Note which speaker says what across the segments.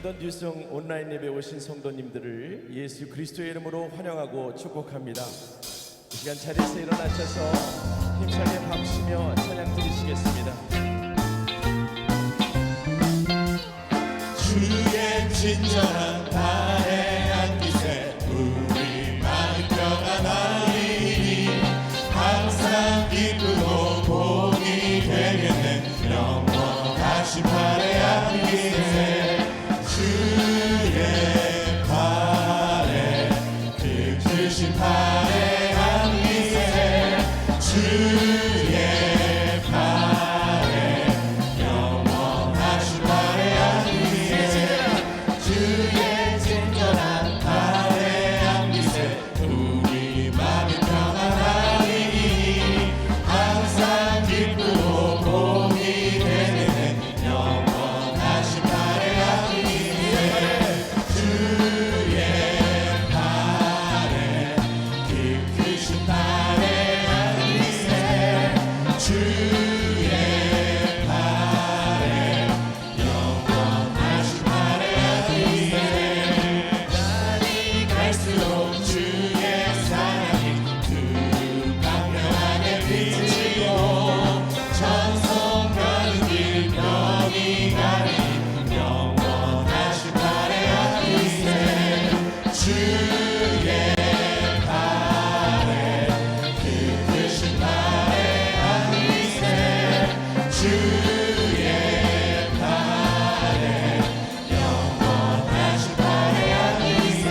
Speaker 1: 런던 뉴성 온라인 예배 오신 성도님들을 예수 그리스도의 이름으로 환영하고 축복합니다. 이 시간 자리에서 일어나셔서 힘차게 박수며 찬양 드리시겠습니다.
Speaker 2: 주의 친절한 다행한 기세 우리 마음 평안하리니 항상 기쁘고 복이 되겠네. 영원하신 발에한 기세 주의 발에 그 크신 발에한 기세 주의 발에 영원하신 발에한 기세 주의 친절한 발에한 기세 우리 마음이 평안하리니 항상 기쁘고 복이 되네. 영원하신 발에한 기세 주의 발에 깊으신 발에한 기세 주의 발에 영원하신 발에한 기세 날이 갈수록 주의 사랑이 투강명하게 비치고 천성 가는 길 병이 가리니 영원하신 발에한 기세 주의 발에 깊으신 발에한 기세 주의 발에 영원하신 발에한 기세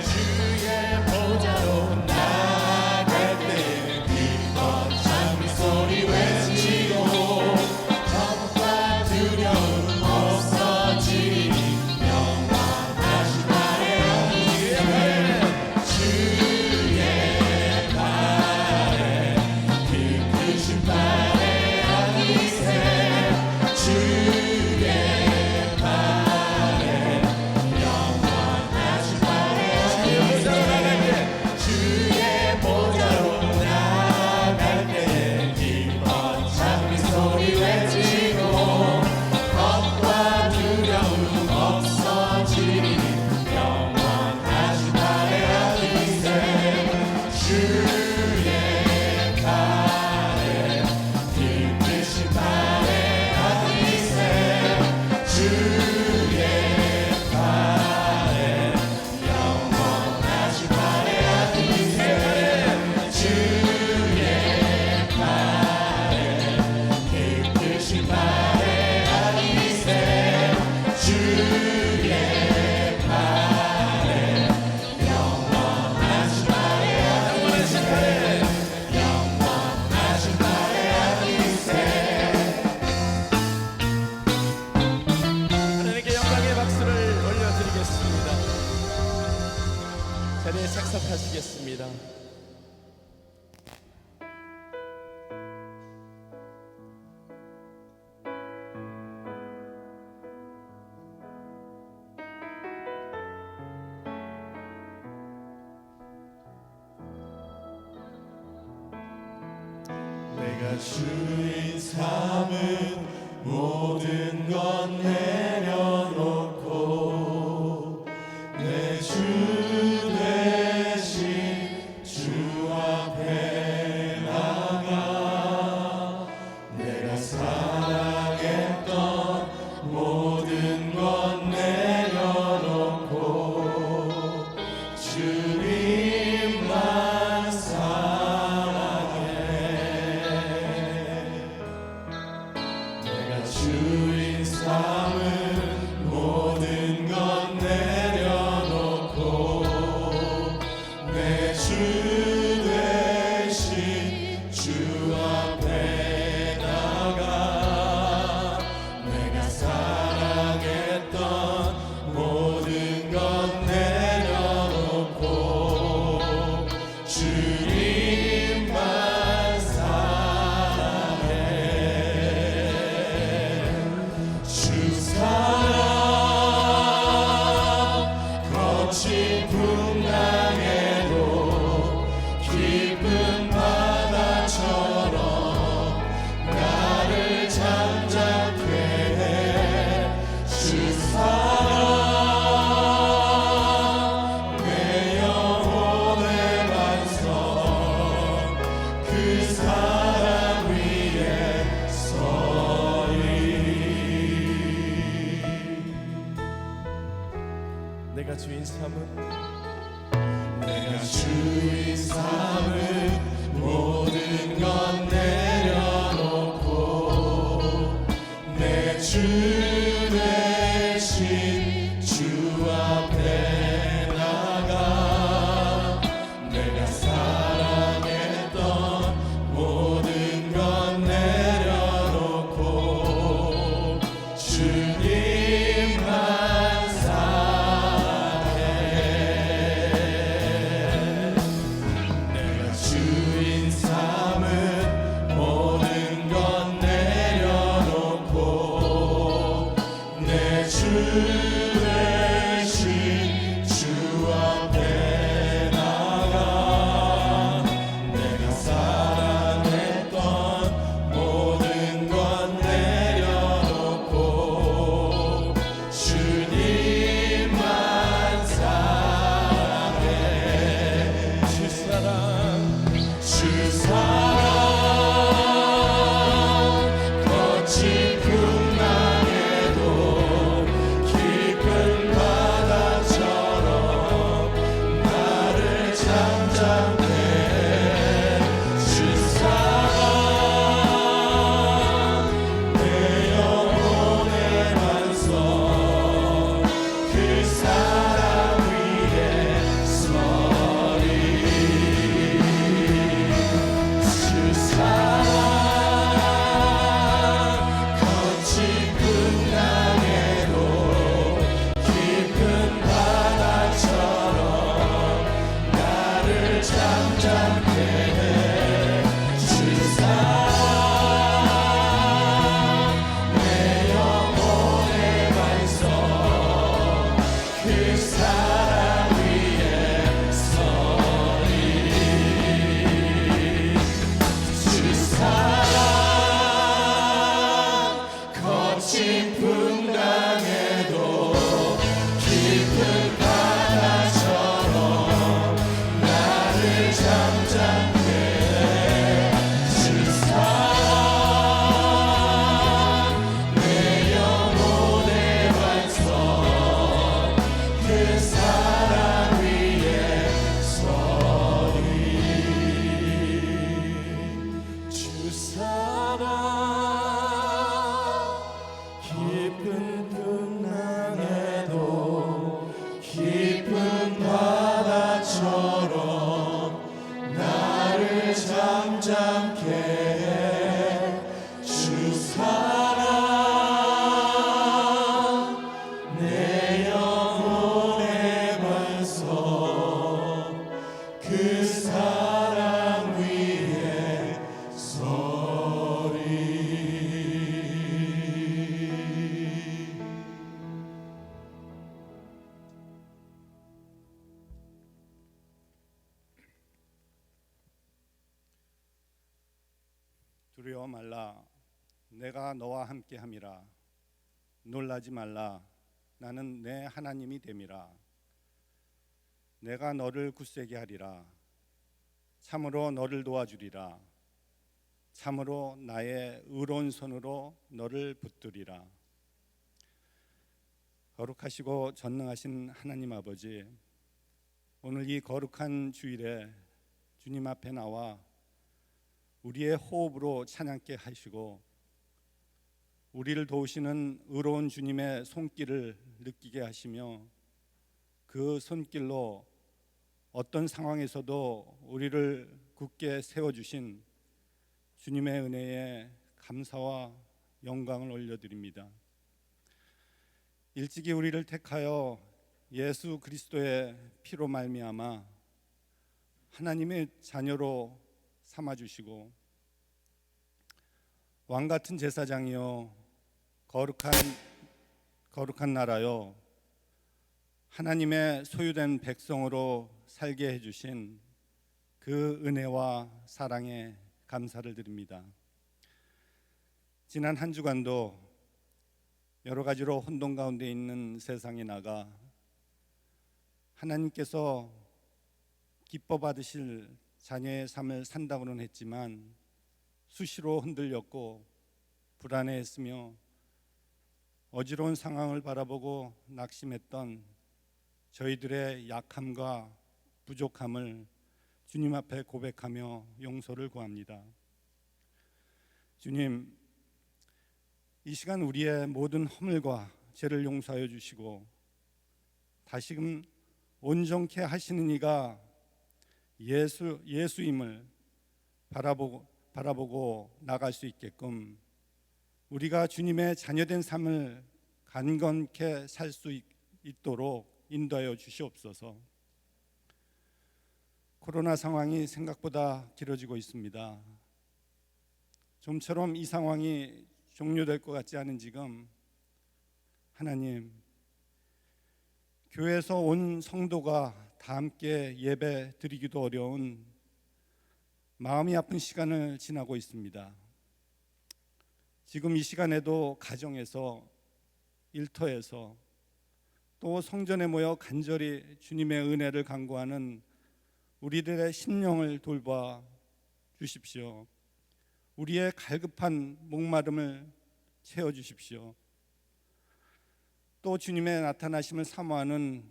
Speaker 2: 주의 보좌로 나아갈 때에는 기뻐 찬미 소리 외치고 겁과 두려움 없어지니 영원하신 발에한 기세 주의 발에 깊으신 발에한 기세 주의 발에 영원하신 발에한 기세 주의 보좌로 나아갈 때에 기뻐 찬미 소리 외치고 겁과 두려움 없어지니 영원하신 발에한 기세 주의 발에 깊으신 발에한 기세 주의 발에 영원하신 발에한 기세 주의 발에 깊으신 발에한 기세 주의 발에 영원하신 발에한 기세 영원하신 발에한 기세
Speaker 1: 하나님께 영광의 박수를 올려드리겠습니다. 자리에 착석하시겠습니다.
Speaker 2: 내가 주인 삼은 모든 건 내려놓고 내 주 대신 주 앞에 나가 내가 사랑했던 모든 건 내려놓고 주님만 사랑해. 내가 주인 삼은
Speaker 1: 내가 주인 삼은
Speaker 2: 내가 주인 삼은 모든 것 내려놓고 내 주 대신 주 앞에 나가 내가 사랑했던 모든 것 내려놓고 주님만 사랑해. 내가 주인 삼은 모든 것 내려놓고 내 주 대신 주 앞에 나가 내가 사랑했던 모든 것 내려놓고 주님만 사랑해.
Speaker 1: 주 사랑
Speaker 2: 주 사랑 거친 풍랑에도 깊은 바다처럼 나를 잠잠케 해. 주 사랑 내 영혼의 반석 그 사랑 위에 서리. 주 사랑 거친 풍랑에도 깊은 바다처럼 나를 잠잠케 해. 주 사랑 내 영혼의 반석 그 사랑 위에 서리. 주 사랑 거친 풍랑에도 깊은 바다처럼 나를 잠잠케 해. 주 사랑 내 영혼의 반석 그 사랑 위에 서리. 주 사랑 깊은 풍랑에도 깊은 바다처럼 나를 잠잠케 해. 주 사랑 내 영혼의 반석 그 사랑 위에 서리.
Speaker 3: 두려워 말라 내가 너와 함께함이라. 놀라지 말라 나는 내 하나님이 됨이라. 내가 너를 굳세게 하리라. 참으로 너를 도와주리라. 참으로 나의 의로운 손으로 너를 붙들리라. 거룩하시고 전능하신 하나님 아버지, 오늘 이 거룩한 주일에 주님 앞에 나와 우리의 호흡으로 찬양케 하시고 우리를 도우시는 의로운 주님의 손길을 느끼게 하시며 그 손길로 어떤 상황에서도 우리를 굳게 세워주신 주님의 은혜에 감사와 영광을 올려드립니다. 일찍이 우리를 택하여 예수 그리스도의 피로 말미암아 하나님의 자녀로 삼아주시고 왕같은 제사장이요 거룩한 나라요 하나님의 소유된 백성으로 살게 해주신 그 은혜와 사랑에 감사를 드립니다. 지난 한 주간도 여러 가지로 혼돈 가운데 있는 세상에 나가 하나님께서 기뻐 받으실 자녀의 삶을 산다고는 했지만 수시로 흔들렸고 불안해했으며 어지러운 상황을 바라보고 낙심했던 저희들의 약함과 부족함을 주님 앞에 고백하며 용서를 구합니다. 주님, 이 시간 우리의 모든 허물과 죄를 용서하여 주시고 다시금 온전케 하시는 이가 예수임을 바라보고 나갈 수 있게끔 우리가 주님의 자녀된 삶을 간건케 살 수 있도록 인도하여 주시옵소서. 코로나 상황이 생각보다 길어지고 있습니다. 좀처럼 이 상황이 종료될 것 같지 않은 지금 하나님, 교회에서 온 성도가 다 함께 예배 드리기도 어려운 마음이 아픈 시간을 지나고 있습니다. 지금 이 시간에도 가정에서, 일터에서, 또 성전에 모여 간절히 주님의 은혜를 간구하는 우리들의 심령을 돌봐 주십시오. 우리의 갈급한 목마름을 채워 주십시오. 또 주님의 나타나심을 사모하는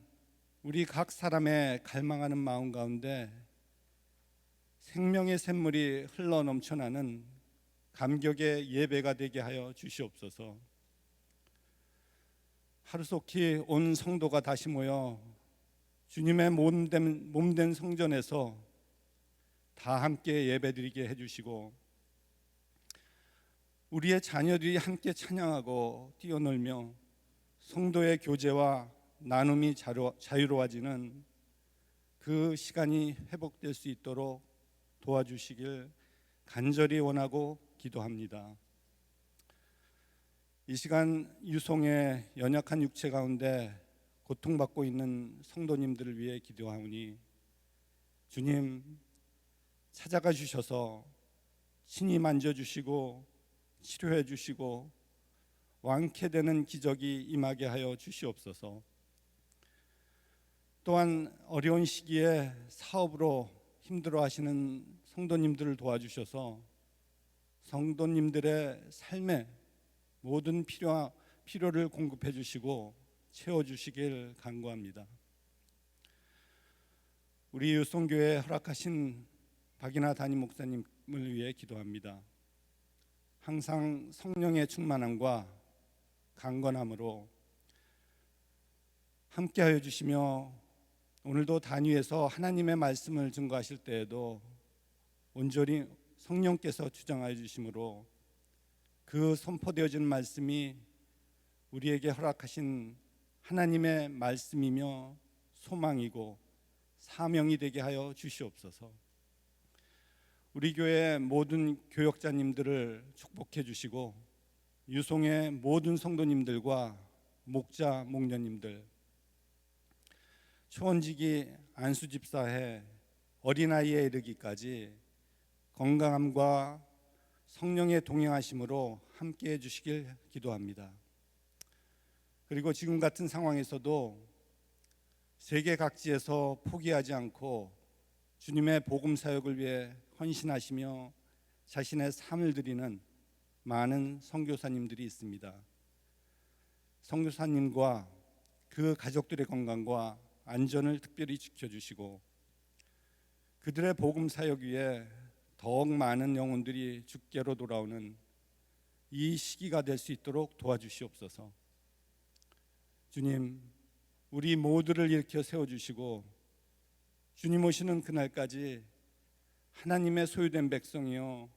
Speaker 3: 우리 각 사람의 갈망하는 마음 가운데 생명의 샘물이 흘러 넘쳐나는 감격의 예배가 되게 하여 주시옵소서. 하루속히 온 성도가 다시 모여 주님의 몸된 성전에서 다 함께 예배드리게 해주시고 우리의 자녀들이 함께 찬양하고 뛰어놀며 성도의 교제와 나눔이 자유로워지는 그 시간이 회복될 수 있도록 도와주시길 간절히 원하고 기도합니다. 이 시간 유송의 연약한 육체 가운데 고통받고 있는 성도님들을 위해 기도하오니 주님 찾아가 주셔서 친히 만져주시고 치료해 주시고 완쾌되는 기적이 임하게 하여 주시옵소서. 또한 어려운 시기에 사업으로 힘들어하시는 성도님들을 도와주셔서 성도님들의 삶에 모든 필요를 공급해 주시고 채워주시길 간구합니다. 우리 유송교회에 허락하신 박인하 담임 목사님을 위해 기도합니다. 항상 성령의 충만함과 강건함으로 함께하여 주시며 오늘도 단위에서 하나님의 말씀을 증거하실 때에도 온전히 성령께서 주장하여 주심으로 그 선포되어진 말씀이 우리에게 허락하신 하나님의 말씀이며 소망이고 사명이 되게 하여 주시옵소서. 우리 교회 모든 교역자님들을 축복해 주시고 유송의 모든 성도님들과 목자, 목녀님들, 초원지기 안수집사회 어린아이에 이르기까지 건강함과 성령의 동행하심으로 함께해 주시길 기도합니다. 그리고 지금 같은 상황에서도 세계 각지에서 포기하지 않고 주님의 복음 사역을 위해 헌신하시며 자신의 삶을 드리는 많은 선교사님들이 있습니다. 선교사님과 그 가족들의 건강과 안전을 특별히 지켜주시고 그들의 복음 사역 위에 더욱 많은 영혼들이 주께로 돌아오는 이 시기가 될 수 있도록 도와주시옵소서. 주님, 우리 모두를 일으켜 세워주시고 주님 오시는 그날까지 하나님의 소유된 백성이요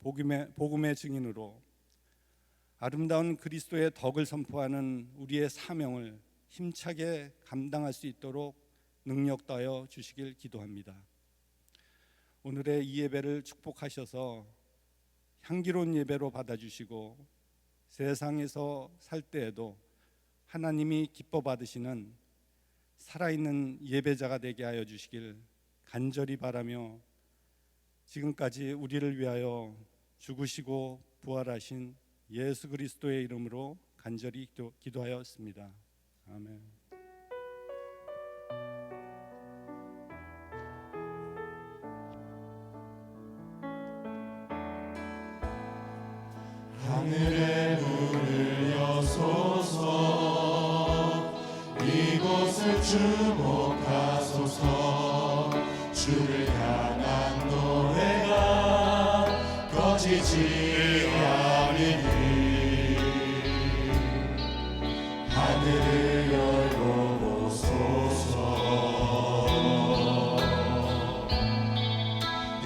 Speaker 3: 복음의 증인으로 아름다운 그리스도의 덕을 선포하는 우리의 사명을 힘차게 감당할 수 있도록 능력 더하여 주시길 기도합니다. 오늘의 이 예배를 축복하셔서 향기로운 예배로 받아주시고 세상에서 살 때에도 하나님이 기뻐 받으시는 살아있는 예배자가 되게 하여 주시길 간절히 바라며 지금까지 우리를 위하여 죽으시고 부활하신 예수 그리스도의 이름으로 간절히 기도하였습니다. 아멘.
Speaker 2: 하늘의 문을 여소서 이곳 이곳을 주목하소서. 주를 향한 노래가 꺼지지 않으니 하늘을 열고 보소서.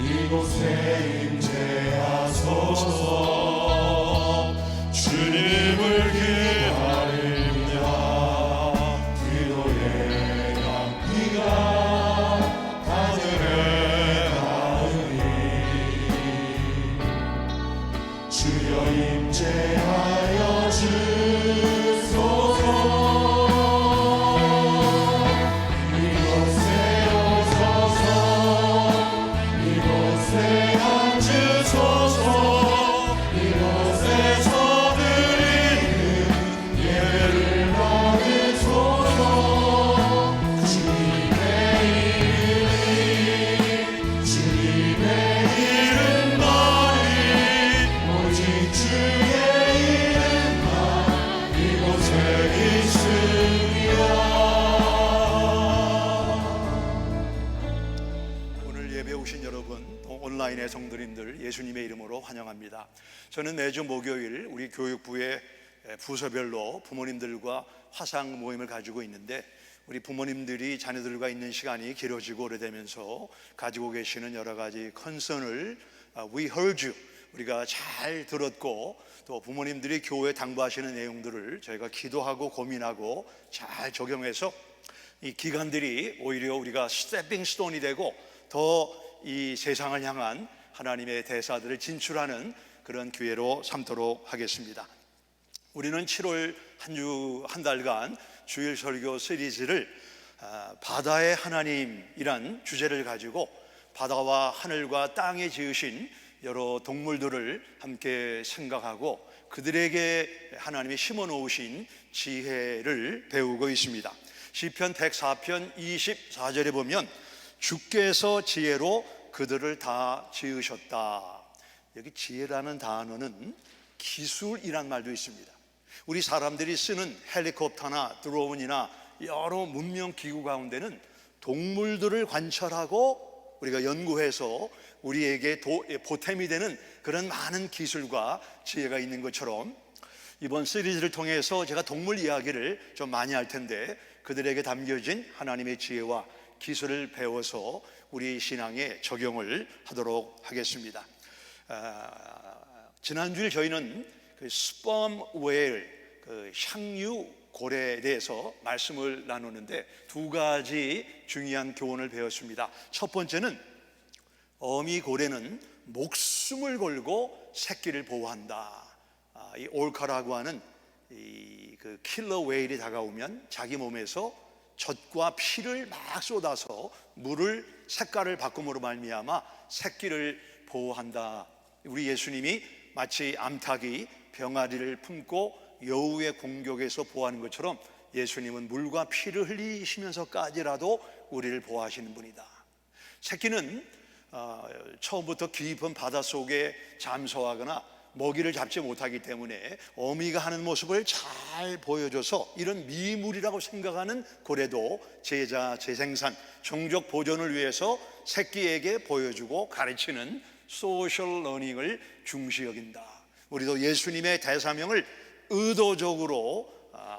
Speaker 2: 이곳에 임재하소서. 주님을 기다리며 기도의 향기가 하늘에 닿으니 주여 임재하여 주소서. 이곳에 오소서. 이곳에 앉으소서. 이곳에서 드리는 예배를 받으소서. 주님의 이름만이 오직 주의 이름만 이곳에 있으리라.
Speaker 4: 오늘 예배 오신 여러분, 또 온라인의 성도님들 예수님의 이름으로 환영합니다. 저는 매주 목요일 우리 교육부의 부서별로 부모님들과 화상 모임을 가지고 있는데, 우리 부모님들이 자녀들과 있는 시간이 길어지고 오래되면서 가지고 계시는 여러 가지 컨선을 We heard you, 우리가 잘 들었고, 또 부모님들이 교회에 당부하시는 내용들을 저희가 기도하고 고민하고 잘 적용해서 이 기간들이 오히려 우리가 스태핑 스톤이 되고 더 이 세상을 향한 하나님의 대사들을 진출하는 그런 기회로 삼도록 하겠습니다. 우리는 7월 한 달간 주일 설교 시리즈를 바다의 하나님이란 주제를 가지고 바다와 하늘과 땅에 지으신 여러 동물들을 함께 생각하고 그들에게 하나님이 심어 놓으신 지혜를 배우고 있습니다. 시편 104편 24절에 보면 주께서 지혜로 그들을 다 지으셨다. 여기 지혜라는 단어는 기술이란 말도 있습니다. 우리 사람들이 쓰는 헬리콥터나 드론이나 여러 문명 기구 가운데는 동물들을 관찰하고 우리가 연구해서 우리에게 보탬이 되는 그런 많은 기술과 지혜가 있는 것처럼, 이번 시리즈를 통해서 제가 동물 이야기를 좀 많이 할 텐데 그들에게 담겨진 하나님의 지혜와 기술을 배워서 우리 신앙에 적용을 하도록 하겠습니다. 지난주에 저희는 그 스펌 웨일, 그 향유 고래에 대해서 말씀을 나누는데 두 가지 중요한 교훈을 배웠습니다. 첫 번째는 어미 고래는 목숨을 걸고 새끼를 보호한다. 이 올카라고 하는 그 킬러 웨일이 다가오면 자기 몸에서 젖과 피를 막 쏟아서 물을 색깔을 바꿈으로 말미암아 새끼를 보호한다. 우리 예수님이 마치 암탉이 병아리를 품고 여우의 공격에서 보호하는 것처럼 예수님은 물과 피를 흘리시면서까지라도 우리를 보호하시는 분이다. 새끼는 처음부터 깊은 바닷속에 잠수하거나 먹이를 잡지 못하기 때문에 어미가 하는 모습을 잘 보여줘서 이런 미물이라고 생각하는 고래도 제자, 재생산, 종족 보존을 위해서 새끼에게 보여주고 가르치는 소셜 러닝을 중시 여긴다. 우리도 예수님의 대사명을 의도적으로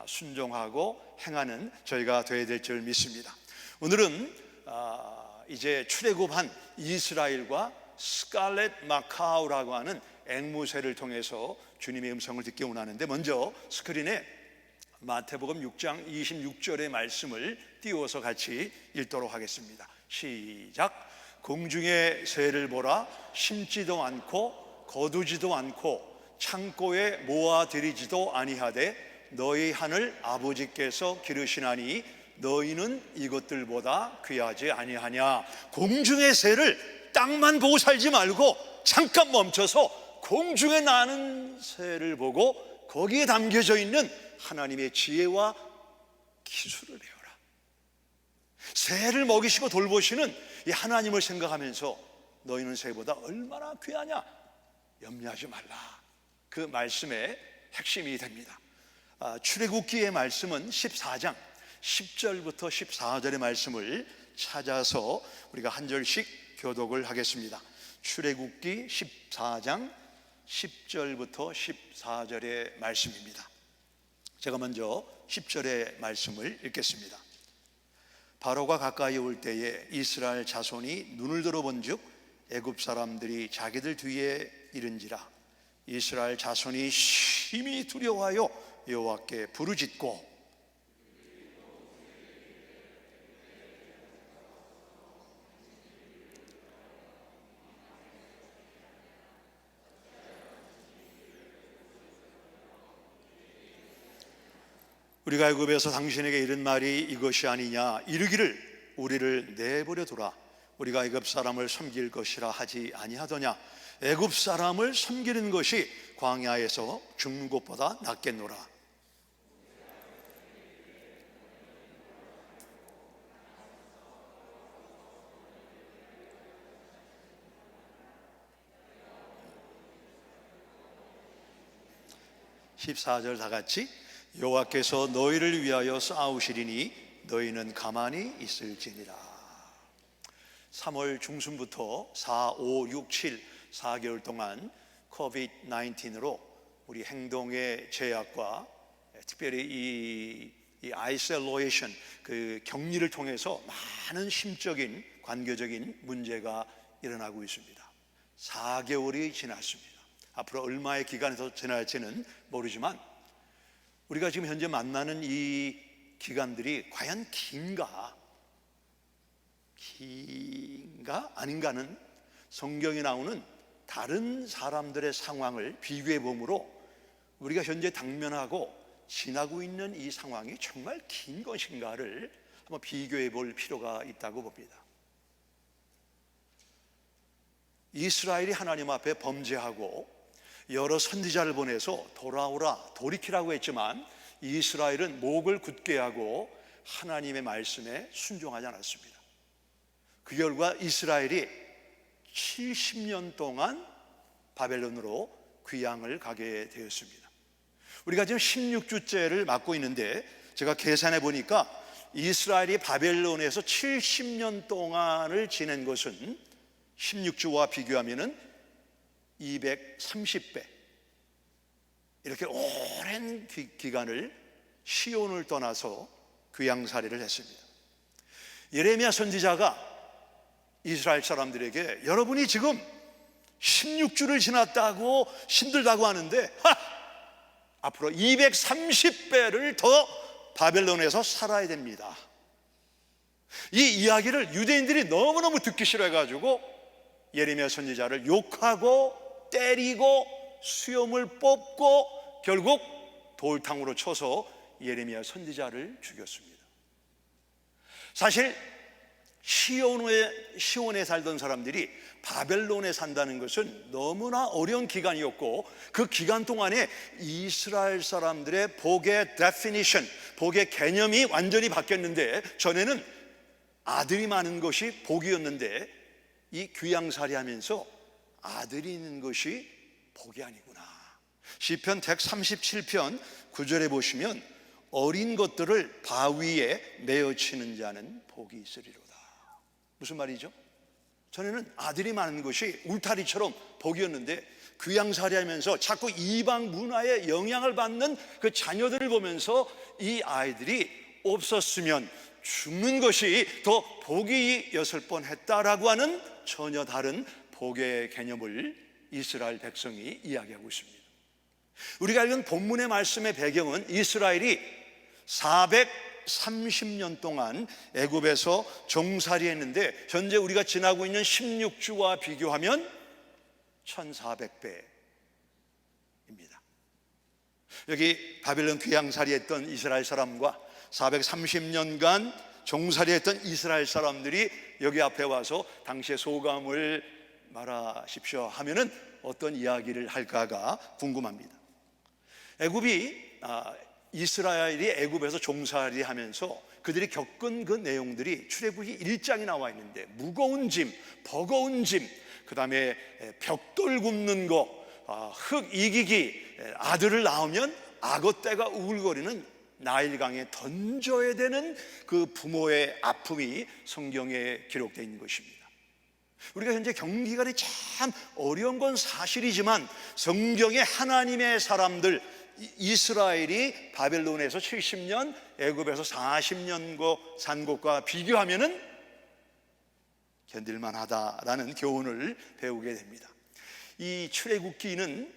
Speaker 4: 순종하고 행하는 저희가 되어야 될 줄 믿습니다. 오늘은 이제 출애굽한 이스라엘과 스칼렛 마카오라고 하는 앵무새를 통해서 주님의 음성을 듣기 원하는데, 먼저 스크린에 마태복음 6장 26절의 말씀을 띄워서 같이 읽도록 하겠습니다. 시작. 공중의 새를 보라. 심지도 않고 거두지도 않고 창고에 모아들이지도 아니하되 너희 하늘 아버지께서 기르시나니 너희는 이것들보다 귀하지 아니하냐. 공중의 새를 땅만 보고 살지 말고 잠깐 멈춰서 공중에 나는 새를 보고 거기에 담겨져 있는 하나님의 지혜와 기술을 배워라. 새를 먹이시고 돌보시는 이 하나님을 생각하면서 너희는 새보다 얼마나 귀하냐 염려하지 말라. 그 말씀의 핵심이 됩니다. 출애굽기의 말씀은 14장 10절부터 14절의 말씀을 찾아서 우리가 한 절씩 교독을 하겠습니다. 출애굽기 14장 10절부터 14절의 말씀입니다. 제가 먼저 10절의 말씀을 읽겠습니다. 바로가 가까이 올 때에 이스라엘 자손이 눈을 들어본즉 애굽 사람들이 자기들 뒤에 이른지라. 이스라엘 자손이 심히 두려워하여 여호와께 부르짖고 우리가 애굽에서 당신에게 이른 말이 이것이 아니냐. 이르기를 우리를 내버려 두라. 우리가 애굽 사람을 섬길 것이라 하지 아니하더냐. 애굽 사람을 섬기는 것이 광야에서 죽는 것보다 낫겠노라. (14절) 다 같이. 여호와께서 너희를 위하여 싸우시리니 너희는 가만히 있을지니라. 3월 중순부터 4, 5, 6, 7 4개월 동안 COVID-19으로 우리 행동의 제약과 특별히 이 아이솔레이션, 그 격리를 통해서 많은 심적인 관계적인 문제가 일어나고 있습니다. 4개월이 지났습니다. 앞으로 얼마의 기간이 더 지날지는 모르지만 우리가 지금 현재 만나는 이 기간들이 과연 긴가 아닌가는 성경에 나오는 다른 사람들의 상황을 비교해 보므로 우리가 현재 당면하고 지나고 있는 이 상황이 정말 긴 것인가를 한번 비교해 볼 필요가 있다고 봅니다. 이스라엘이 하나님 앞에 범죄하고 여러 선지자를 보내서 돌아오라, 돌이키라고 했지만 이스라엘은 목을 굳게 하고 하나님의 말씀에 순종하지 않았습니다. 그 결과 이스라엘이 70년 동안 바벨론으로 귀양을 가게 되었습니다. 우리가 지금 16주째를 맞고 있는데 제가 계산해 보니까 이스라엘이 바벨론에서 70년 동안을 지낸 것은 16주와 비교하면은 230배, 이렇게 오랜 기간을 시온을 떠나서 귀양살이를 했습니다. 예레미야 선지자가 이스라엘 사람들에게 여러분이 지금 16주를 지났다고 힘들다고 하는데 앞으로 230배를 더 바벨론에서 살아야 됩니다. 이 이야기를 유대인들이 너무너무 듣기 싫어해가지고 예레미야 선지자를 욕하고 때리고 수염을 뽑고 결국 돌탕으로 쳐서 예레미야 선지자를 죽였습니다. 사실 시온에 살던 사람들이 바벨론에 산다는 것은 너무나 어려운 기간이었고 그 기간 동안에 이스라엘 사람들의 복의 definition, 복의 개념이 완전히 바뀌었는데 전에는 아들이 많은 것이 복이었는데 이 귀양살이 하면서 아들이 있는 것이 복이 아니구나. 시편 137편 9절에 보시면 어린 것들을 바위에 메어치는 자는 복이 있으리로다. 무슨 말이죠? 전에는 아들이 많은 것이 울타리처럼 복이었는데 귀양살이 하면서 자꾸 이방 문화에 영향을 받는 그 자녀들을 보면서 이 아이들이 없었으면 죽는 것이 더 복이었을 뻔했다라고 하는 전혀 다른 복의 개념을 이스라엘 백성이 이야기하고 있습니다. 우리가 읽은 본문의 말씀의 배경은 이스라엘이 430년 동안 애굽에서 종살이했는데 현재 우리가 지나고 있는 16주와 비교하면 1400배입니다. 여기 바벨론 귀양살이했던 이스라엘 사람과 430년간 종살이했던 이스라엘 사람들이 여기 앞에 와서 당시의 소감을 말하십시오 하면은 어떤 이야기를 할까가 궁금합니다. 이스라엘이 애굽에서 종살이 하면서 그들이 겪은 그 내용들이 출애굽기 1장에 나와 있는데 무거운 짐, 버거운 짐, 그 다음에 벽돌 굽는 거, 흙 이기기, 아들을 낳으면 악어떼가 우글거리는 나일강에 던져야 되는 그 부모의 아픔이 성경에 기록되어 있는 것입니다. 우리가 현재 경기관이 참 어려운 건 사실이지만 성경에 하나님의 사람들, 이스라엘이 바벨론에서 70년, 애굽에서 40년 산 것과 비교하면은 견딜만하다라는 교훈을 배우게 됩니다. 이 출애굽기는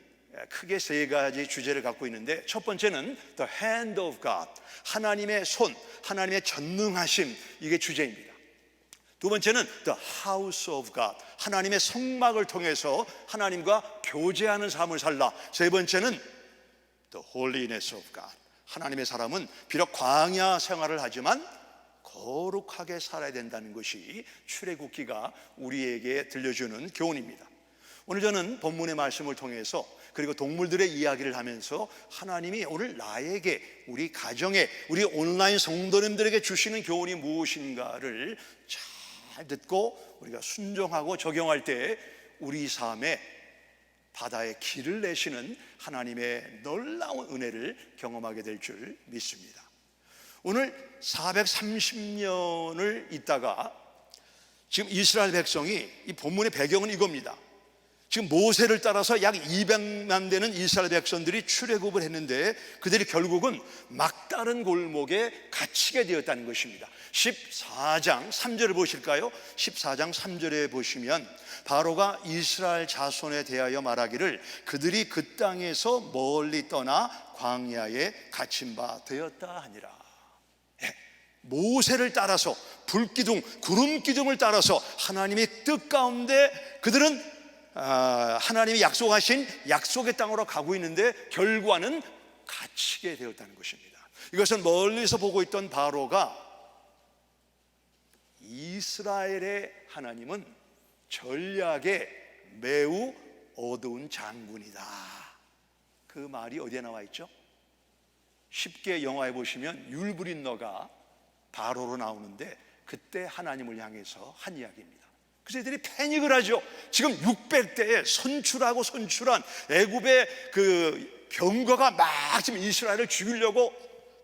Speaker 4: 크게 세 가지 주제를 갖고 있는데, 첫 번째는 The Hand of God, 하나님의 손, 하나님의 전능하심, 이게 주제입니다. 두 번째는 The House of God, 하나님의 성막을 통해서 하나님과 교제하는 삶을 살라. 세 번째는 The Holiness of God, 하나님의 사람은 비록 광야 생활을 하지만 거룩하게 살아야 된다는 것이 출애굽기가 우리에게 들려주는 교훈입니다. 오늘 저는 본문의 말씀을 통해서, 그리고 동물들의 이야기를 하면서 하나님이 오늘 나에게, 우리 가정에, 우리 온라인 성도님들에게 주시는 교훈이 무엇인가를 잘 듣고 우리가 순종하고 적용할 때 우리 삶에 바다에 길을 내시는 하나님의 놀라운 은혜를 경험하게 될 줄 믿습니다. 오늘 430년을 있다가 지금 이스라엘 백성이, 이 본문의 배경은 이겁니다. 지금 모세를 따라서 약 200만 되는 이스라엘 백성들이 출애굽을 했는데 그들이 결국은 막다른 골목에 갇히게 되었다는 것입니다. 14장 3절을 보실까요? 14장 3절에 보시면 바로가 이스라엘 자손에 대하여 말하기를 그들이 그 땅에서 멀리 떠나 광야에 갇힌 바 되었다 하니라. 모세를 따라서, 불기둥, 구름기둥을 따라서 하나님의 뜻 가운데 그들은 하나님이 약속하신 약속의 땅으로 가고 있는데 결과는 갇히게 되었다는 것입니다. 이것을 멀리서 보고 있던 바로가, 이스라엘의 하나님은 전략에 매우 어두운 장군이다. 그 말이 어디에 나와 있죠? 쉽게 영화에 보시면 율브린너가 바로로 나오는데 그때 하나님을 향해서 한 이야기입니다. 그래서 애들이 패닉을 하죠. 지금 600대에 선출한 애굽의 그 병거가 막 지금 이스라엘을 죽이려고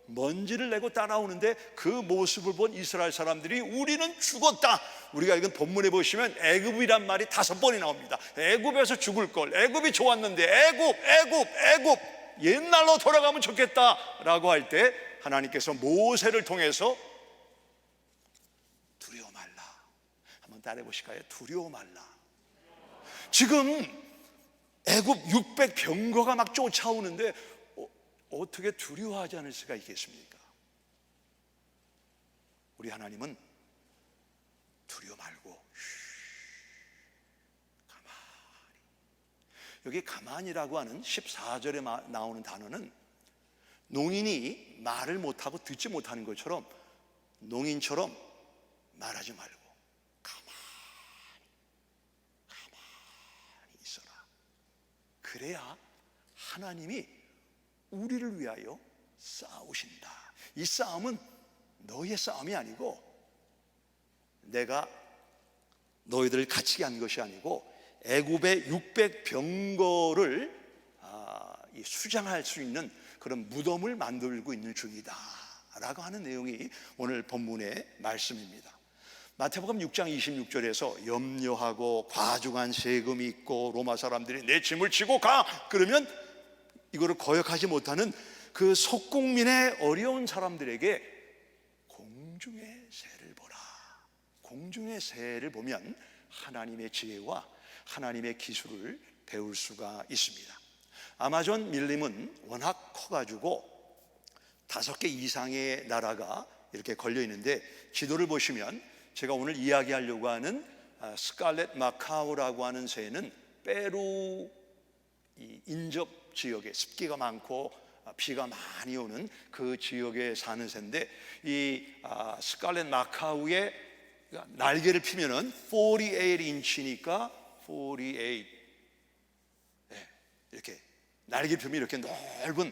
Speaker 4: 먼지를 내고 따라오는데 그 모습을 본 이스라엘 사람들이 우리는 죽었다. 우리가 읽은 본문에 보시면 애굽이란 말이 5번이 나옵니다. 애굽에서 죽을 걸, 애굽이 좋았는데 애굽 옛날로 돌아가면 좋겠다라고 할 때 하나님께서 모세를 통해서 두려워 말라. 한번 따라해 보실까요? 두려워 말라. 지금 애굽 600 병거가 막 쫓아오는데 어떻게 두려워하지 않을 수가 있겠습니까? 우리 하나님은 두려워 말고 가만히. 여기 가만히라고 하는 14절에 나오는 단어는 농인이 말을 못하고 듣지 못하는 것처럼 농인처럼 말하지 말고 가만히 있어라. 그래야 하나님이 우리를 위하여 싸우신다. 이 싸움은 너희의 싸움이 아니고 내가 너희들을 갇히게 한 것이 아니고 애굽의 600 병거를 수장할 수 있는 그런 무덤을 만들고 있는 중이다 라고 하는 내용이 오늘 본문의 말씀입니다. 마태복음 6장 26절에서 염려하고 과중한 세금이 있고 로마 사람들이 내 짐을 지고 가! 그러면 이거를 거역하지 못하는 그 속국민의 어려운 사람들에게 공중의 새를 보라. 공중의 새를 보면 하나님의 지혜와 하나님의 기술을 배울 수가 있습니다. 아마존 밀림은 워낙 커가지고 5개 이상의 나라가 이렇게 걸려 있는데 지도를 보시면 제가 오늘 이야기하려고 하는 스칼렛 마카오라고 하는 새는 페루 인접 지역에 습기가 많고 비가 많이 오는 그 지역에 사는 새인데 이 스칼렛 마카오의 날개를 피면은 48인치니까 48 이렇게 날개 펴면 이렇게 넓은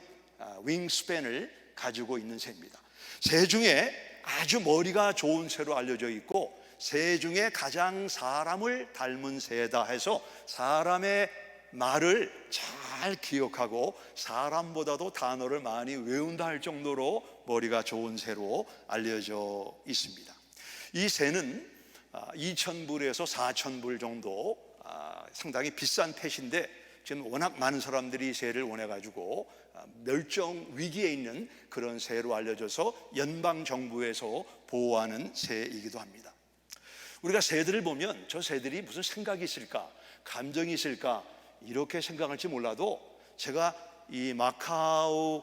Speaker 4: 윙스팬을 가지고 있는 새입니다. 새 중에 아주 머리가 좋은 새로 알려져 있고 새 중에 가장 사람을 닮은 새다 해서 사람의 말을 잘 잘 기억하고 사람보다도 단어를 많이 외운다 할 정도로 머리가 좋은 새로 알려져 있습니다. 이 새는 2,000불에서 4,000불 정도 상당히 비싼 펫인데 지금 워낙 많은 사람들이 새를 원해가지고 멸종 위기에 있는 그런 새로 알려져서 연방정부에서 보호하는 새이기도 합니다. 우리가 새들을 보면 저 새들이 무슨 생각이 있을까, 감정이 있을까 이렇게 생각할지 몰라도 제가 이 마카오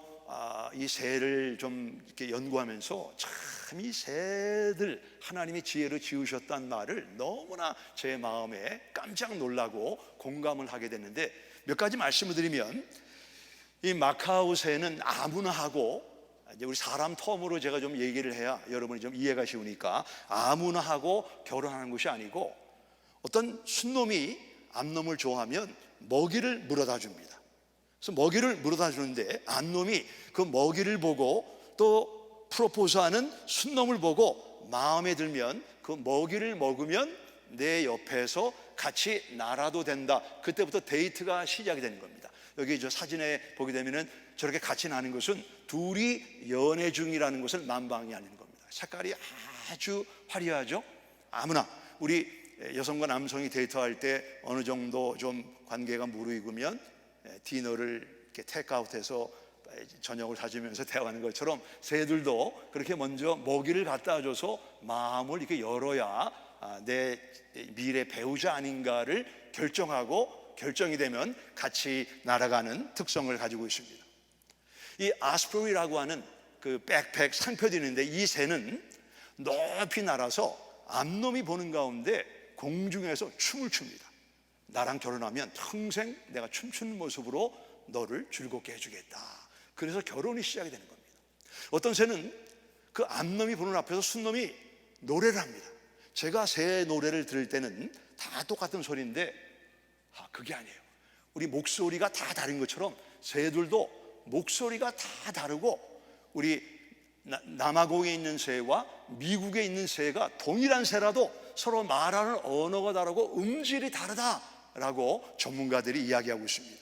Speaker 4: 이 새를 좀 이렇게 연구하면서 참 이 새들 하나님이 지혜로 지으셨다는 말을 너무나 제 마음에 깜짝 놀라고 공감을 하게 됐는데, 몇 가지 말씀을 드리면 이 마카오 새는 아무나 하고, 이제 우리 사람 텀으로 제가 좀 얘기를 해야 여러분이 좀 이해가 쉬우니까, 아무나 하고 결혼하는 것이 아니고 어떤 순놈이 암놈을 좋아하면 먹이를 물어다 줍니다. 그래서 먹이를 물어다 주는데 암놈이 그 먹이를 보고 또 프로포즈하는 순놈을 보고 마음에 들면 그 먹이를 먹으면 내 옆에서 같이 날아도 된다. 그때부터 데이트가 시작이 되는 겁니다. 여기 저 사진에 보게 되면은 저렇게 같이 나는 것은 둘이 연애 중이라는 것을 만방이 아닌 겁니다. 색깔이 아주 화려하죠. 아무나 우리 여성과 남성이 데이트할 때 어느 정도 좀 관계가 무르익으면 디너를 이렇게 테이크아웃해서 저녁을 사주면서 대화하는 것처럼 새들도 그렇게 먼저 먹이를 갖다 줘서 마음을 이렇게 열어야 내 미래 배우자 아닌가를 결정하고, 결정이 되면 같이 날아가는 특성을 가지고 있습니다. 이 아스프리라고 하는 그 백팩 상표도 있는데 이 새는 높이 날아서 암놈이 보는 가운데 공중에서 춤을 춥니다. 나랑 결혼하면 평생 내가 춤추는 모습으로 너를 즐겁게 해주겠다. 그래서 결혼이 시작이 되는 겁니다. 어떤 새는 그 암놈이 보는 앞에서 순놈이 노래를 합니다. 제가 새 노래를 들을 때는 다 똑같은 소리인데 그게 아니에요. 우리 목소리가 다 다른 것처럼 새들도 목소리가 다 다르고, 우리 남아공에 있는 새와 미국에 있는 새가 동일한 새라도 서로 말하는 언어가 다르고 음질이 다르다라고 전문가들이 이야기하고 있습니다.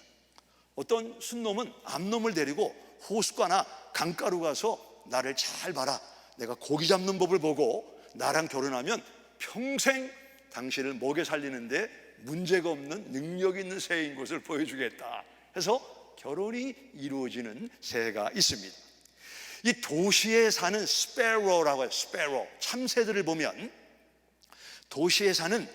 Speaker 4: 어떤 순놈은 암놈을 데리고 호숫가나 강가로 가서 나를 잘 봐라, 내가 고기 잡는 법을 보고 나랑 결혼하면 평생 당신을 먹여 살리는데 문제가 없는 능력 있는 새인 것을 보여주겠다 해서 결혼이 이루어지는 새가 있습니다. 이 도시에 사는 스패로라고 해요. 스패로, 참새들을 보면 도시에 사는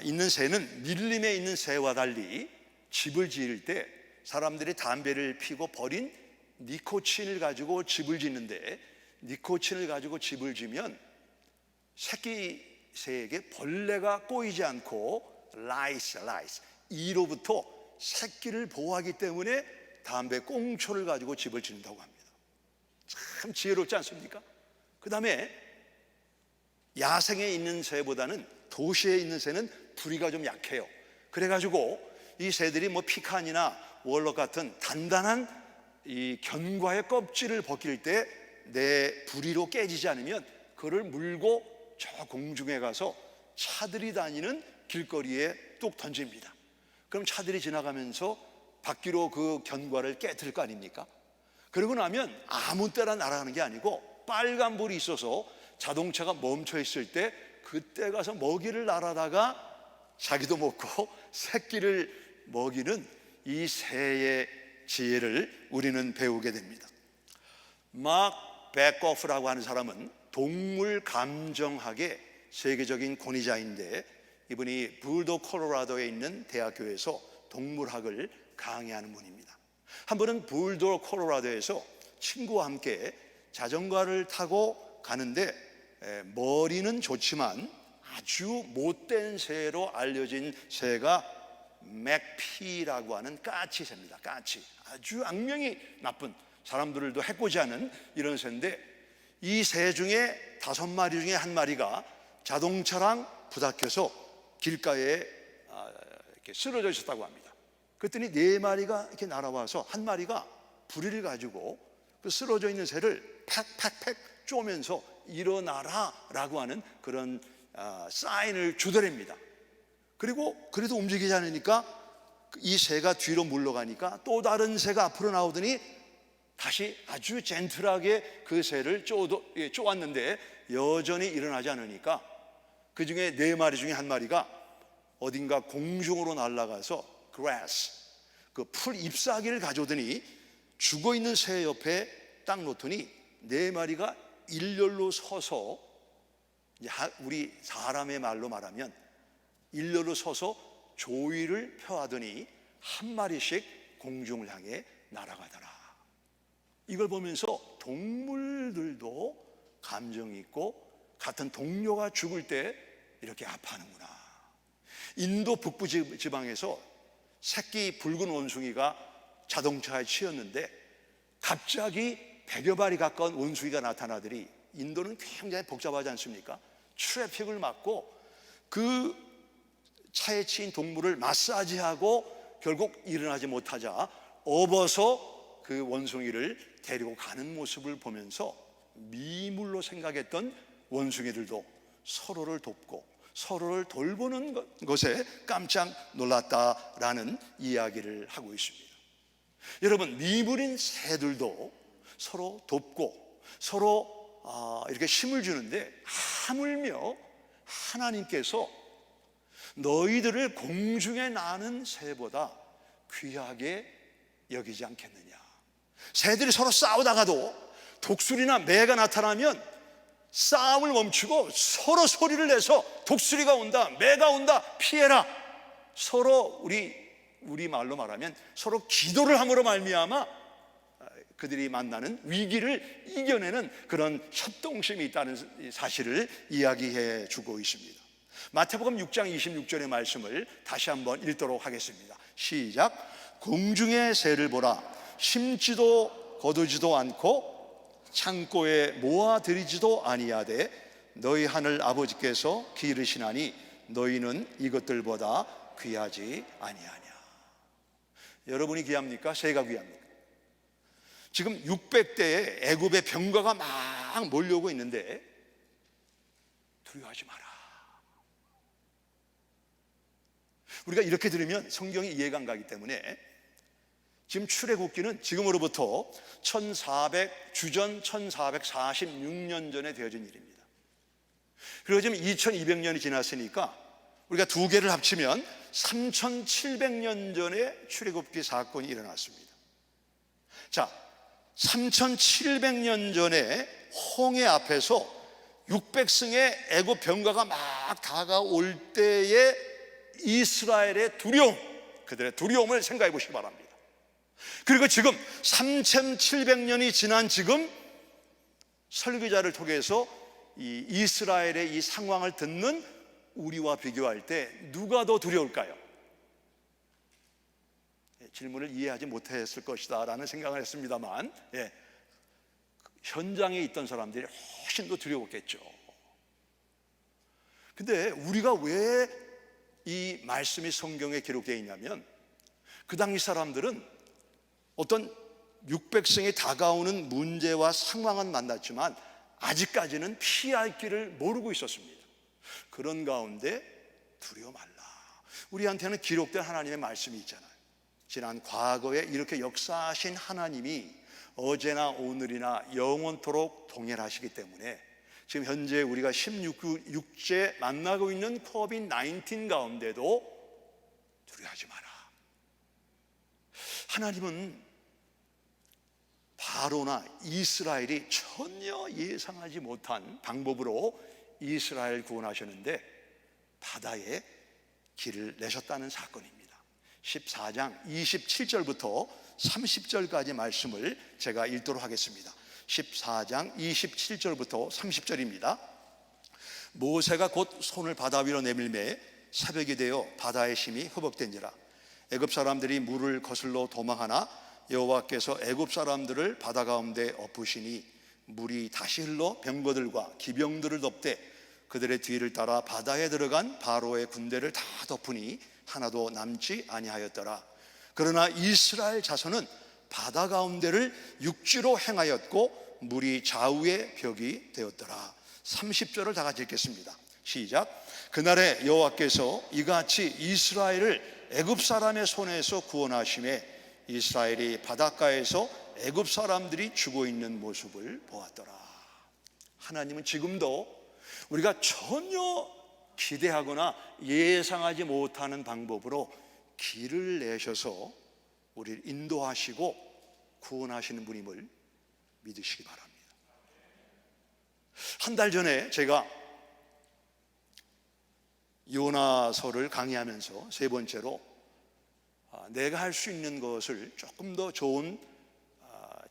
Speaker 4: 있는 새는 밀림에 있는 새와 달리 집을 지을 때 사람들이 담배를 피고 버린 니코틴을 가지고 집을 짓는데, 니코틴을 가지고 집을 지면 새끼 새에게 벌레가 꼬이지 않고 라이스 이로부터 새끼를 보호하기 때문에 담배 꽁초를 가지고 집을 짓는다고 합니다. 참 지혜롭지 않습니까? 그 다음에 야생에 있는 새보다는 도시에 있는 새는 부리가 좀 약해요. 그래가지고 이 새들이 뭐 피칸이나 월럭 같은 단단한 이 견과의 껍질을 벗길 때 내 부리로 깨지지 않으면 그를 물고 저 공중에 가서 차들이 다니는 길거리에 뚝 던집니다. 그럼 차들이 지나가면서 바퀴로 그 견과를 깨뜨릴 거 아닙니까? 그러고 나면 아무 때나 날아가는 게 아니고 빨간불이 있어서 자동차가 멈춰 있을 때 그때 가서 먹이를 날아다가 자기도 먹고 새끼를 먹이는 이 새의 지혜를 우리는 배우게 됩니다. 막 베코프라고 하는 사람은 동물 감정학의 세계적인 권위자인데, 이분이 불도 콜로라도에 있는 대학교에서 동물학을 강의하는 분입니다. 한 번은 불도 콜로라도에서 친구와 함께 자전거를 타고 가는데 머리는 좋지만 아주 못된 새로 알려진 새가 맥피라고 하는 까치새입니다. 까치, 아주 악명이 나쁜, 사람들도 해코지하는 이런 새인데, 이 새 중에 5마리 중에 한 마리가 자동차랑 부닥쳐서 길가에 이렇게 쓰러져 있었다고 합니다. 그랬더니 4마리가 이렇게 날아와서 한 마리가 부리를 가지고 그 쓰러져 있는 새를 팩 쪼면서 일어나라라고 하는 그런 사인을 주더랍니다. 그리고 그래도 움직이지 않으니까 이 새가 뒤로 물러가니까 또 다른 새가 앞으로 나오더니 다시 아주 젠틀하게 그 새를 쪼았는데 여전히 일어나지 않으니까 그 중에 4마리 중에 한 마리가 어딘가 공중으로 날아가서 grass, 그 풀 잎사귀를 가져오더니 죽어있는 새 옆에 딱 놓더니 4마리가 일렬로 서서, 우리 사람의 말로 말하면 일렬로 서서 조위를 펴하더니 한 마리씩 공중을 향해 날아가더라. 이걸 보면서 동물들도 감정이 있고 같은 동료가 죽을 때 이렇게 아파하는구나. 인도 북부 지방에서 새끼 붉은 원숭이가 자동차에 치였는데 갑자기 100여 마리 가까운 원숭이가 나타나더니, 인도는 굉장히 복잡하지 않습니까? 트래픽을 막고 그 차에 치인 동물을 마사지하고 결국 일어나지 못하자 업어서 그 원숭이를 데리고 가는 모습을 보면서 미물로 생각했던 원숭이들도 서로를 돕고 서로를 돌보는 것에 깜짝 놀랐다라는 이야기를 하고 있습니다. 여러분, 미물인 새들도 서로 돕고 서로 이렇게 힘을 주는데, 하물며 하나님께서 너희들을 공중에 나는 새보다 귀하게 여기지 않겠느냐. 새들이 서로 싸우다가도 독수리나 매가 나타나면 싸움을 멈추고 서로 소리를 내서 독수리가 온다, 매가 온다, 피해라. 서로 우리 말로 말하면 서로 기도를 함으로 말미암아 그들이 만나는 위기를 이겨내는 그런 협동심이 있다는 사실을 이야기해 주고 있습니다. 마태복음 6장 26절의 말씀을 다시 한번 읽도록 하겠습니다. 시작. 공중의 새를 보라. 심지도 거두지도 않고 창고에 모아들이지도 아니하되 너희 하늘 아버지께서 기르시나니 너희는 이것들보다 귀하지 아니하냐. 여러분이 귀합니까? 새가 귀합니까? 지금 600대의 애굽의 병거가 막 몰려오고 있는데 두려워하지 마라. 우리가 이렇게 들으면 성경이 이해가 안 가기 때문에, 지금 출애굽기는 지금으로부터 주전 1446년 전에 되어진 일입니다. 그리고 지금 2200년이 지났으니까 우리가 두 개를 합치면 3700년 전에 출애굽기 사건이 일어났습니다. 자, 3700년 전에 홍해 앞에서 600승의 애굽 병거가 막 다가올 때의 이스라엘의 두려움, 그들의 두려움을 생각해 보시기 바랍니다. 그리고 지금 3700년이 지난 지금 설교자를 통해서 이 이스라엘의 이 상황을 듣는 우리와 비교할 때 누가 더 두려울까요? 질문을 이해하지 못했을 것이다 라는 생각을 했습니다만, 현장에 있던 사람들이 훨씬 더 두려웠겠죠. 근데 우리가 왜 이 말씀이 성경에 기록되어 있냐면, 그 당시 사람들은 어떤 600승이 다가오는 문제와 상황은 만났지만 아직까지는 피할 길을 모르고 있었습니다. 그런 가운데 두려워 말라. 우리한테는 기록된 하나님의 말씀이 있잖아요. 지난 과거에 이렇게 역사하신 하나님이 어제나 오늘이나 영원토록 동일하시기 때문에 지금 현재 우리가 16주째 만나고 있는 COVID-19 가운데도 두려워하지 마라. 하나님은 바로나 이스라엘이 전혀 예상하지 못한 방법으로 이스라엘 구원하셨는데 바다에 길을 내셨다는 사건입니다. 14장 27절부터 30절까지 말씀을 제가 읽도록 하겠습니다. 14장 27절부터 30절입니다. 모세가 곧 손을 바다 위로 내밀매 새벽이 되어 바다의 심이 허벅된지라. 애굽 사람들이 물을 거슬러 도망하나 여호와께서 애굽 사람들을 바다 가운데 엎으시니 물이 다시 흘러 병거들과 기병들을 덮되 그들의 뒤를 따라 바다에 들어간 바로의 군대를 다 덮으니 하나도 남지 아니하였더라. 그러나 이스라엘 자손은 바다 가운데를 육지로 행하였고 물이 좌우의 벽이 되었더라. 30절을 다 같이 읽겠습니다. 시작. 그날에 여호와께서 이같이 이스라엘을 애굽 사람의 손에서 구원하심에 이스라엘이 바닷가에서 애굽 사람들이 죽어 있는 모습을 보았더라. 하나님은 지금도 우리가 전혀 기대하거나 예상하지 못하는 방법으로 길을 내셔서 우리를 인도하시고 구원하시는 분임을 믿으시기 바랍니다. 한 달 전에 제가 요나서를 강의하면서 세 번째로 내가 할 수 있는 것을 조금 더 좋은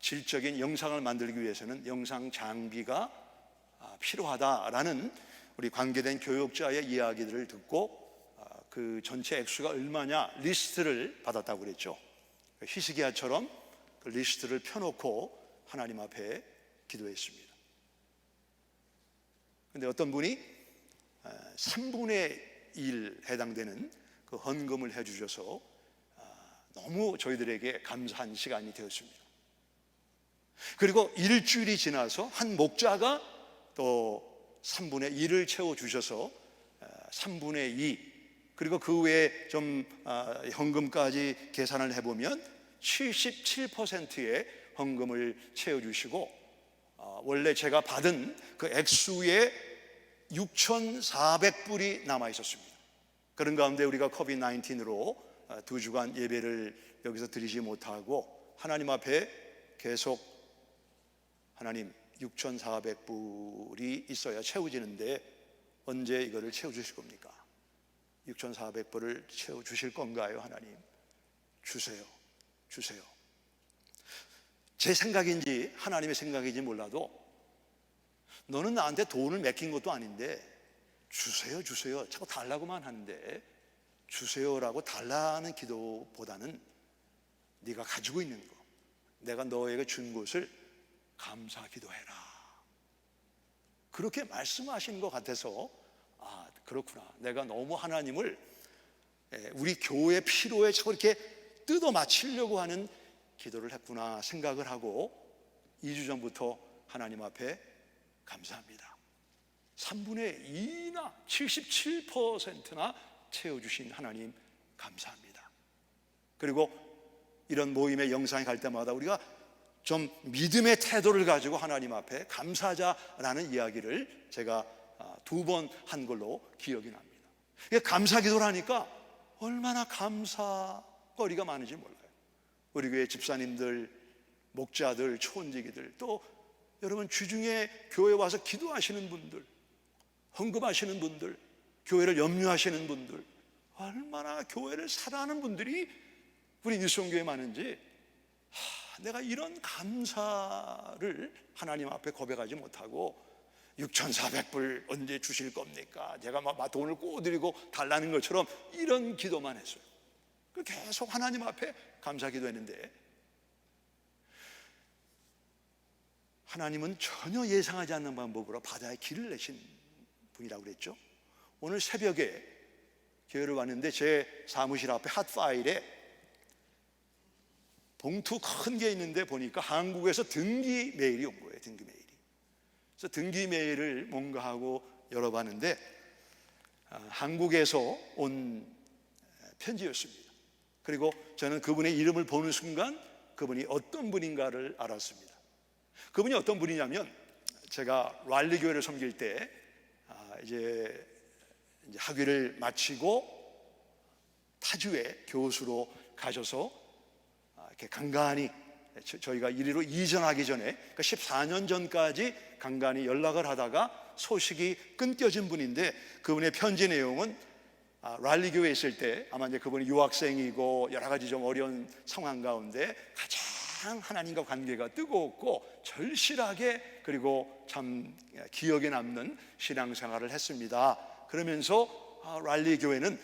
Speaker 4: 질적인 영상을 만들기 위해서는 영상 장비가 필요하다라는 우리 관계된 교육자의 이야기들을 듣고 그 전체 액수가 얼마냐 리스트를 받았다고 그랬죠. 히스기야처럼 그 리스트를 펴놓고 하나님 앞에 기도했습니다. 그런데 어떤 분이 3분의 1 해당되는 그 헌금을 해주셔서 너무 저희들에게 감사한 시간이 되었습니다. 그리고 일주일이 지나서 한 목자가 또 3분의 1을 채워주셔서 3분의 2 그리고 그 외에 좀 헌금까지 계산을 해보면 77%의 헌금을 채워주시고 원래 제가 받은 그 액수의 6,400불이 남아 있었습니다. 그런 가운데 우리가 코비드-19으로 2주간 예배를 여기서 드리지 못하고 하나님 앞에 계속 하나님 6,400불이 있어야 채워지는데 언제 이거를 채워주실 겁니까? 6,400불을 채워주실 건가요? 하나님 주세요. 주세요. 제 생각인지 하나님의 생각인지 몰라도 너는 나한테 돈을 맡긴 것도 아닌데 주세요 주세요 자꾸 달라고만 하는데 주세요라고 달라는 기도보다는 네가 가지고 있는 거 내가 너에게 준 것을 감사 기도해라 그렇게 말씀하시는 것 같아서 그렇구나 내가 너무 하나님을 우리 교회 필요에 자꾸 이렇게 뜯어 맞추려고 하는 기도를 했구나 생각을 하고 2주 전부터 하나님 앞에 감사합니다. 3분의 2나 77%나 채워주신 하나님 감사합니다. 그리고 이런 모임의 영상에 갈 때마다 우리가 좀 믿음의 태도를 가지고 하나님 앞에 감사하자라는 이야기를 제가 2번 한 걸로 기억이 납니다. 감사 기도를 하니까 얼마나 감사거리가 많은지 몰라요. 우리 교회 집사님들, 목자들, 초원지기들 또 여러분 주중에 교회 와서 기도하시는 분들, 헌금하시는 분들, 교회를 염려하시는 분들 얼마나 교회를 사랑하는 분들이 우리 뉴스온교회에 많은지 내가 이런 감사를 하나님 앞에 고백하지 못하고 6,400불 언제 주실 겁니까? 제가 막 돈을 꼬드리고 달라는 것처럼 이런 기도만 했어요. 계속 하나님 앞에 감사 기도했는데 하나님은 전혀 예상하지 않는 방법으로 바다에 길을 내신 분이라고 그랬죠. 오늘 새벽에 교회를 왔는데 제 사무실 앞에 핫파일에 봉투 큰 게 있는데 보니까 한국에서 등기 메일이 온 거예요. 등기 메일이. 그래서 등기 메일을 뭔가 하고 열어봤는데 한국에서 온 편지였습니다. 그리고 저는 그분의 이름을 보는 순간 그분이 어떤 분인가를 알았습니다. 그분이 어떤 분이냐면 제가 랄리 교회를 섬길 때 이제 학위를 마치고 타주에 교수로 가셔서 이렇게 간간히 저희가 이리로 이전하기 전에 그러니까 14년 전까지 간간히 연락을 하다가 소식이 끊겨진 분인데 그분의 편지 내용은 랄리 교회에 있을 때 아마 이제 그분이 유학생이고 여러 가지 좀 어려운 상황 가운데 가장 하나님과 관계가 뜨거웠고 절실하게 그리고 참 기억에 남는 신앙생활을 했습니다. 그러면서 랄리 교회는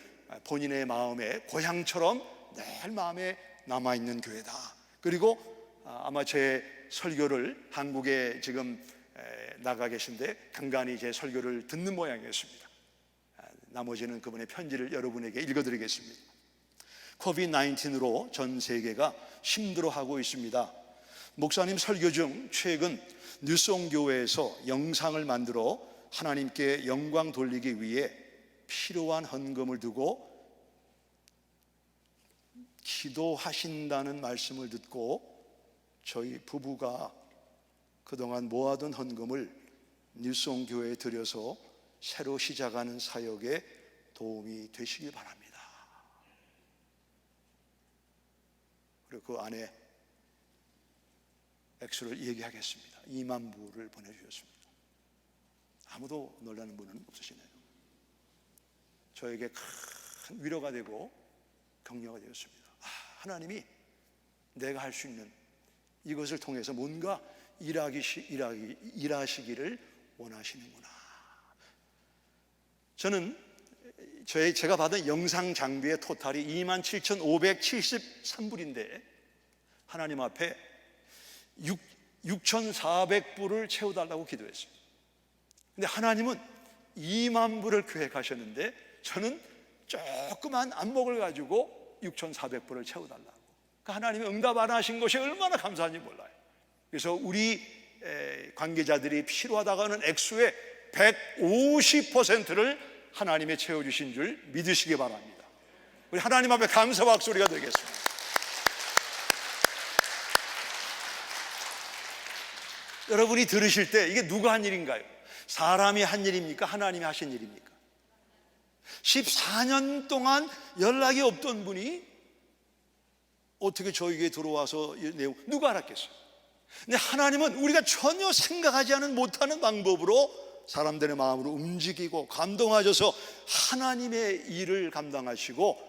Speaker 4: 본인의 마음에 고향처럼 늘 마음에 남아있는 교회다. 그리고 아마 제 설교를 한국에 지금 나가 계신데 간간히 제 설교를 듣는 모양이었습니다. 나머지는 그분의 편지를 여러분에게 읽어드리겠습니다. 코비드-19으로 전 세계가 힘들어하고 있습니다. 목사님 설교 중 최근 뉴스온교회에서 영상을 만들어 하나님께 영광 돌리기 위해 필요한 헌금을 두고 기도하신다는 말씀을 듣고 저희 부부가 그동안 모아둔 헌금을 뉴송 교회에 드려서 새로 시작하는 사역에 도움이 되시기 바랍니다. 그리고 그 안에 액수를 얘기하겠습니다. 2만 부를 보내주셨습니다. 아무도 놀라는 분은 없으시네요. 저에게 큰 위로가 되고 격려가 되었습니다. 하나님이 내가 할 수 있는 이것을 통해서 뭔가 일하시기를 원하시는구나. 저는 제가 받은 영상 장비의 토탈이 27,573불인데 하나님 앞에 6,400불을 채워달라고 기도했어요. 근데 하나님은 2만 불을 계획하셨는데 저는 조그만 안목을 가지고 6,400불을 채워달라고. 그러니까 하나님이 응답 안 하신 것이 얼마나 감사한지 몰라요. 그래서 우리 관계자들이 필요하다고 하는 액수의 150%를 하나님이 채워주신 줄 믿으시기 바랍니다. 우리 하나님 앞에 감사 박수리가 되겠습니다. 여러분이 들으실 때 이게 누가 한 일인가요? 사람이 한 일입니까? 하나님이 하신 일입니까? 14년 동안 연락이 없던 분이 어떻게 저에게 들어와서 이 내용 누가 알았겠어요? 근데 하나님은 우리가 전혀 생각하지 못하는 방법으로 사람들의 마음으로 움직이고 감동하셔서 하나님의 일을 감당하시고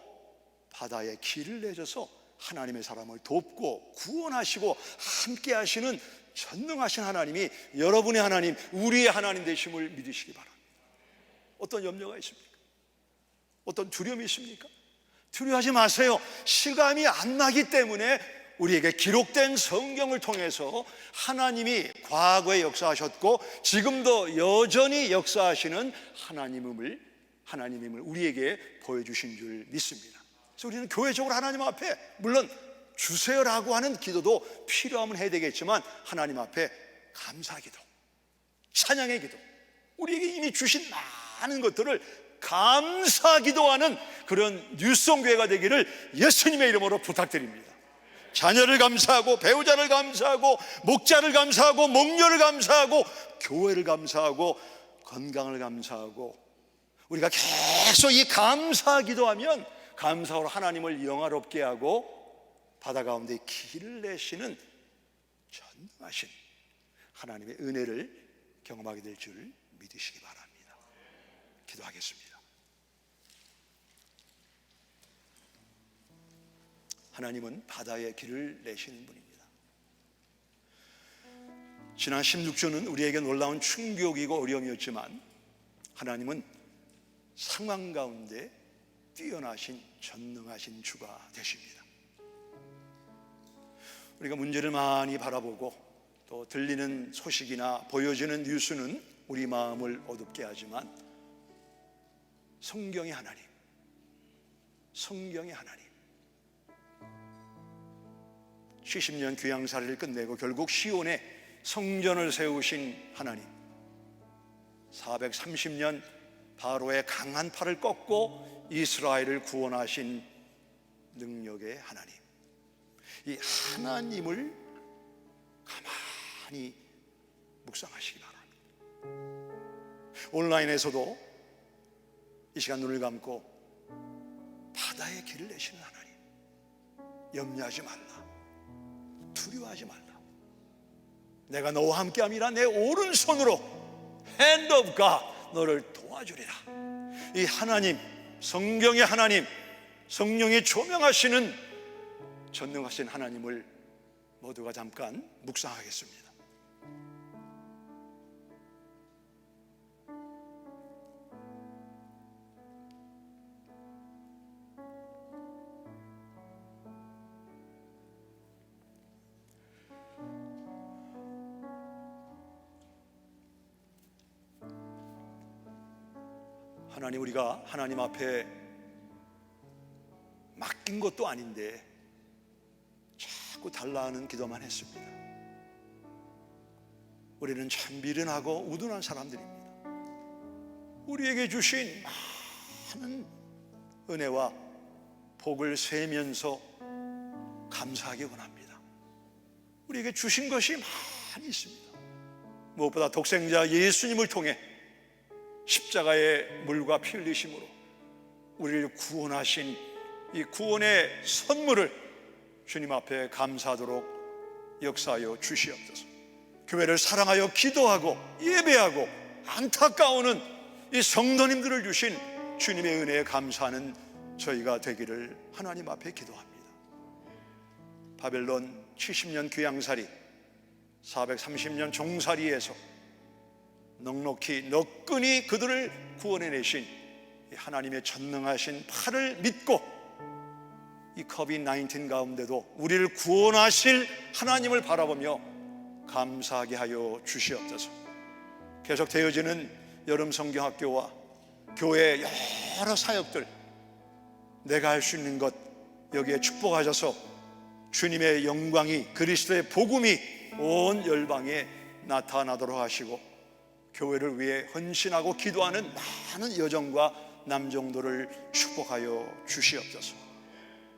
Speaker 4: 바다에 길을 내줘서 하나님의 사람을 돕고 구원하시고 함께 하시는 전능하신 하나님이 여러분의 하나님, 우리의 하나님 되심을 믿으시기 바랍니다. 어떤 염려가 있습니까? 어떤 두려움이 있습니까? 두려워하지 마세요. 실감이 안 나기 때문에 우리에게 기록된 성경을 통해서 하나님이 과거에 역사하셨고 지금도 여전히 역사하시는 하나님임을 우리에게 보여주신 줄 믿습니다. 그래서 우리는 교회적으로 하나님 앞에 물론 주세요라고 하는 기도도 필요하면 해야 되겠지만 하나님 앞에 감사기도, 찬양의 기도, 우리에게 이미 주신 많은 것들을 감사기도하는 그런 뉴송교회가 되기를 예수님의 이름으로 부탁드립니다. 자녀를 감사하고 배우자를 감사하고 목자를 감사하고 목녀를 감사하고 교회를 감사하고 건강을 감사하고 우리가 계속 이 감사기도하면 감사로 하나님을 영화롭게 하고 바다 가운데 길을 내시는 전능하신 하나님의 은혜를 경험하게 될 줄 믿으시기 바랍니다. 기도하겠습니다. 하나님은 바다에 길을 내시는 분입니다. 지난 16주는 우리에게 놀라운 충격이고 어려움이었지만 하나님은 상황 가운데 뛰어나신 전능하신 주가 되십니다. 우리가 문제를 많이 바라보고 또 들리는 소식이나 보여지는 뉴스는 우리 마음을 어둡게 하지만 성경의 하나님, 성경의 하나님 70년 귀양살이를 끝내고 결국 시온에 성전을 세우신 하나님, 430년 바로의 강한 팔을 꺾고 이스라엘을 구원하신 능력의 하나님, 이 하나님을 가만히 묵상하시기 바랍니다. 온라인에서도 이 시간 눈을 감고 바다의 길을 내시는 하나님, 염려하지 말라, 두려워하지 말라, 내가 너와 함께함이라, 내 오른손으로 hand of God 너를 도와주리라. 이 하나님, 성경의 하나님, 성령이 조명하시는 전능하신 하나님을 모두가 잠깐 묵상하겠습니다. 하나님, 우리가 하나님 앞에 맡긴 것도 아닌데 자꾸 달라하는 기도만 했습니다. 우리는 참 미련하고 우둔한 사람들입니다. 우리에게 주신 많은 은혜와 복을 세면서 감사하기 원합니다. 우리에게 주신 것이 많이 있습니다. 무엇보다 독생자 예수님을 통해 십자가의 물과 피 흘리심으로 우리를 구원하신 이 구원의 선물을 주님 앞에 감사하도록 역사하여 주시옵소서. 교회를 사랑하여 기도하고 예배하고 안타까워하는 이 성도님들을 주신 주님의 은혜에 감사하는 저희가 되기를 하나님 앞에 기도합니다. 바벨론 70년 귀양살이 430년 종살이에서 넉넉히 너끈히 그들을 구원해내신 하나님의 전능하신 팔을 믿고 이 COVID-19 가운데도 우리를 구원하실 하나님을 바라보며 감사하게 하여 주시옵소서. 계속 되어지는 여름 성경학교와 교회의 여러 사역들, 내가 할 수 있는 것 여기에 축복하셔서 주님의 영광이, 그리스도의 복음이 온 열방에 나타나도록 하시고 교회를 위해 헌신하고 기도하는 많은 여정과 남정도를 축복하여 주시옵소서.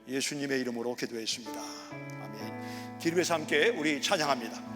Speaker 4: 예수님의 이름으로 기도했습니다. 아멘. 기름에서 함께 우리 찬양합니다.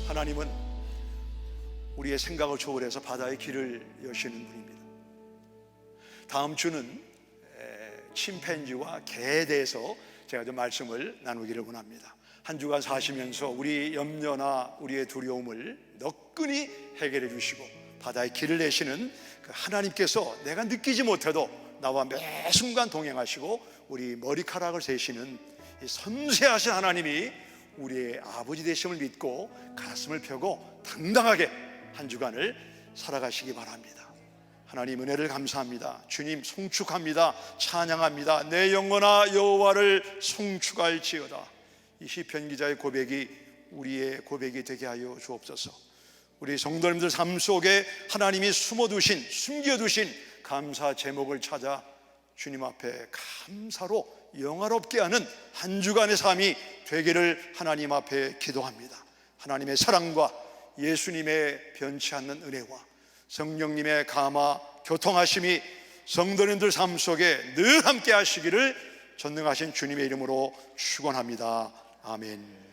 Speaker 4: 하나님은 우리의 생각을 초월해서 바다의 길을 여시는 분입니다. 다음 주는 침팬지와 개에 대해서 제가 좀 말씀을 나누기를 원합니다. 한 주간 사시면서 우리 염려나 우리의 두려움을 너끈히 해결해 주시고 바다의 길을 내시는 그 하나님께서 내가 느끼지 못해도 나와 매 순간 동행하시고 우리 머리카락을 세시는 이 섬세하신 하나님이 우리의 아버지 되심을 믿고 가슴을 펴고 당당하게 한 주간을 살아가시기 바랍니다. 하나님 은혜를 감사합니다. 주님 송축합니다. 찬양합니다. 내 영혼아 여호와를 송축할지어다. 이 시편 기자의 고백이 우리의 고백이 되게 하여 주옵소서. 우리 성도님들 삶 속에 하나님이 숨어두신, 숨겨두신 감사 제목을 찾아 주님 앞에 감사로 영화롭게 하는 한 주간의 삶이 되기를 하나님 앞에 기도합니다. 하나님의 사랑과 예수님의 변치 않는 은혜와 성령님의 감화 교통하심이 성도님들 삶 속에 늘 함께 하시기를 전능하신 주님의 이름으로 축원합니다. 아멘.